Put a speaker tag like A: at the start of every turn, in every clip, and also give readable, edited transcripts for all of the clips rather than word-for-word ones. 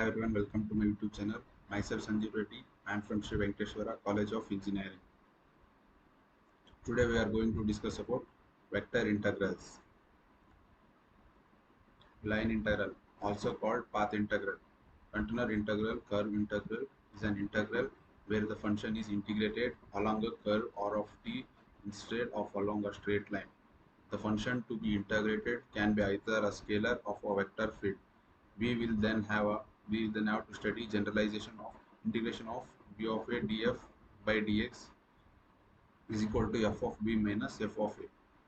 A: everyone, welcome to my YouTube channel. Myself Sanjeev Reddy. I am from Sri Venkateshwara College of Engineering. Today we are going to discuss about vector integrals. Line integral, also called path integral. Container integral, curve integral is an integral where the function is integrated along a curve or of t instead of along a straight line. The function to be integrated can be either a scalar or a vector field. We will then have to study generalization of integration of b of a df by dx is equal to f of b minus f of a.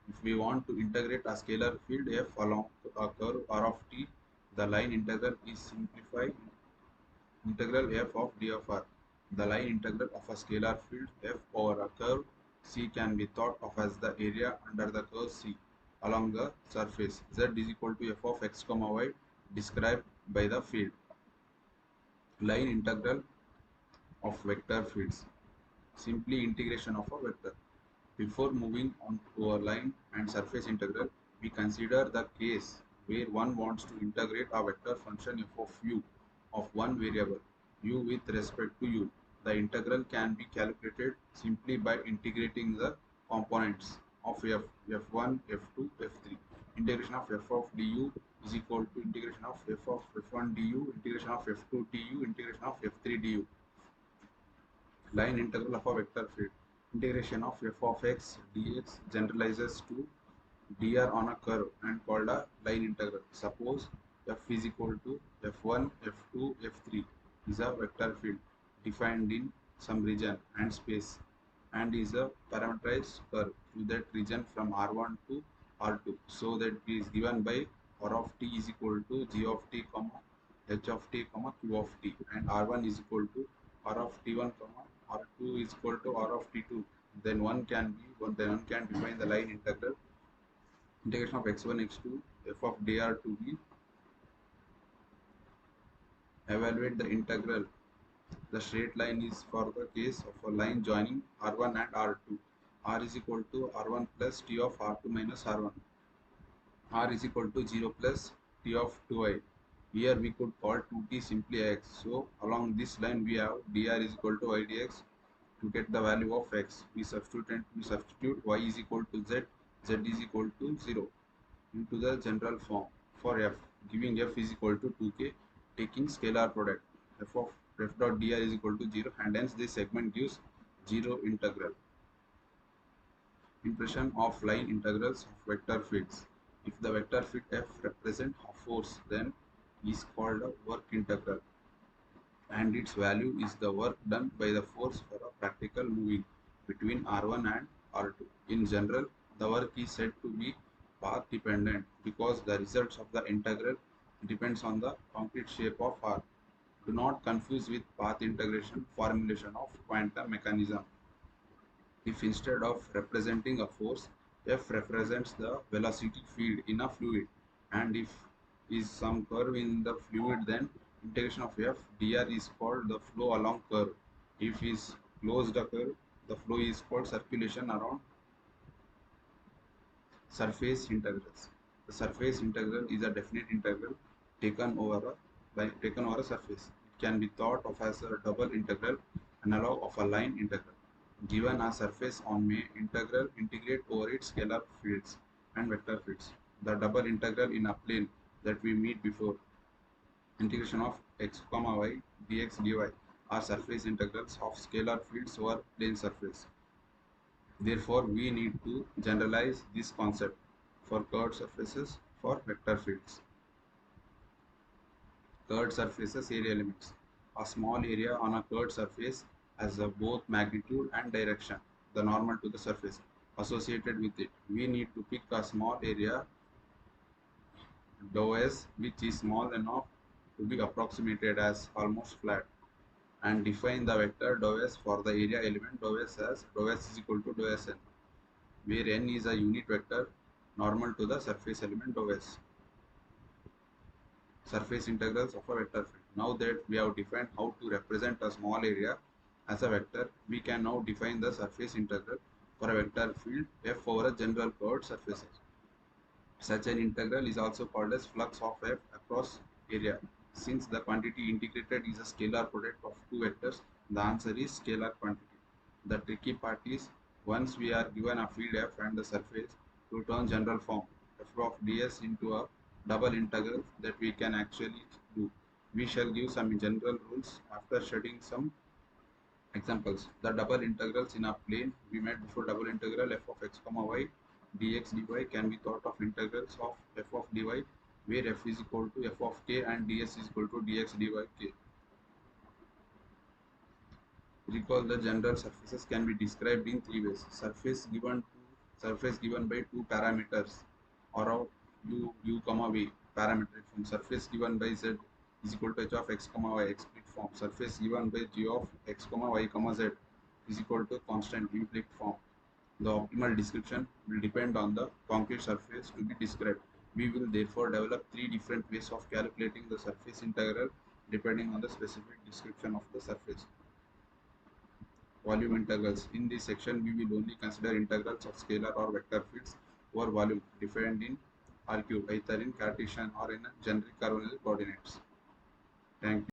A: If we want to integrate a scalar field f along a curve r of t, the line integral is simplified integral f of d of r. The line integral of a scalar field f over a curve C can be thought of as the area under the curve C along the surface. Z is equal to f of x comma y described by the field. Line integral of vector fields. Simply integration of a vector. Before moving on to a line and surface integral, we consider the case where one wants to integrate a vector function f of u of one variable u with respect to u. The integral can be calculated simply by integrating the components of f1, f2, f3. Integration of f of du is equal to integration of f of f1 du, integration of f2 du, integration of f3 du. Line integral of a vector field. Integration of f of x dx generalizes to dr on a curve and called a line integral. Suppose f is equal to f1, f2, f3 is a vector field defined in some region and space and is a parameterized curve through that region from r1 to r2, so that it is given by r of t is equal to g of t comma h of t comma q of t, and r1 is equal to r of t1 comma r2 is equal to r of t2. Then one can define the line integral. Integration of x1 x2 f of dr to be evaluate the integral. The straight line is for the case of a line joining r1 and r2. R is equal to r1 plus t of r2 minus r1. R is equal to 0 plus t of 2i. Here we could call 2t simply x. So along this line we have dr is equal to y dx. To get the value of x, we substitute y is equal to z, z is equal to 0 into the general form for f, giving f is equal to 2k, taking scalar product f of f dot dr is equal to 0, and hence this segment gives 0 integral. Impression of line integrals of vector fields. If the vector field f represents a force, then is called a work integral, and its value is the work done by the force for a practical moving between r1 and r2. In general, the work is said to be path dependent because the results of the integral depends on the concrete shape of r. Do not confuse with path integration formulation of quantum mechanism. If instead of representing a force, f represents the velocity field in a fluid, and if is some curve in the fluid, then integration of f dr is called the flow along curve. If is closed a curve, the flow is called circulation around surface integrals. The surface integral is a definite integral taken over a surface. It can be thought of as a double integral analog of a line integral. Given a surface on may integrate over its scalar fields and vector fields. The double integral in a plane that we meet before, integration of x comma y dx dy, are surface integrals of scalar fields over plane surface. Therefore, we need to generalize this concept for curved surfaces for vector fields. Curved surfaces area limits. A small area on a curved surface has both magnitude and direction, the normal to the surface, associated with it. We need to pick a small area dou s which is small enough to be approximated as almost flat, and define the vector dou s for the area element dou s as dou s is equal to dou sn, where n is a unit vector normal to the surface element dou s. Surface integrals of a vector field. Now that we have defined how to represent a small area as a vector, we can now define the surface integral for a vector field f over a general curved surfaces. Such an integral is also called as flux of f across area. Since the quantity integrated is a scalar product of two vectors, the answer is scalar quantity. The tricky part is once we are given a field f and the surface, to turn general form f of ds into a double integral that we can actually do. We shall give some general rules after studying some examples. The double integrals in a plane we made before, double integral f of x comma y dx dy can be thought of integrals of f of dy where f is equal to f of k and ds is equal to dx dy k. Recall the general surfaces can be described in three ways. Surface given by two parameters or of u comma v parametric form. Surface given by z is equal to h of x comma y explicit form. Surface given by g of x comma y comma z is equal to constant implicit form. The optimal description will depend on the concrete surface to be described. We will therefore develop three different ways of calculating the surface integral depending on the specific description of the surface. Volume integrals. In this section, we will only consider integrals of scalar or vector fields over volume defined in R cube, either in Cartesian or in generic cardinal coordinates. Thank you.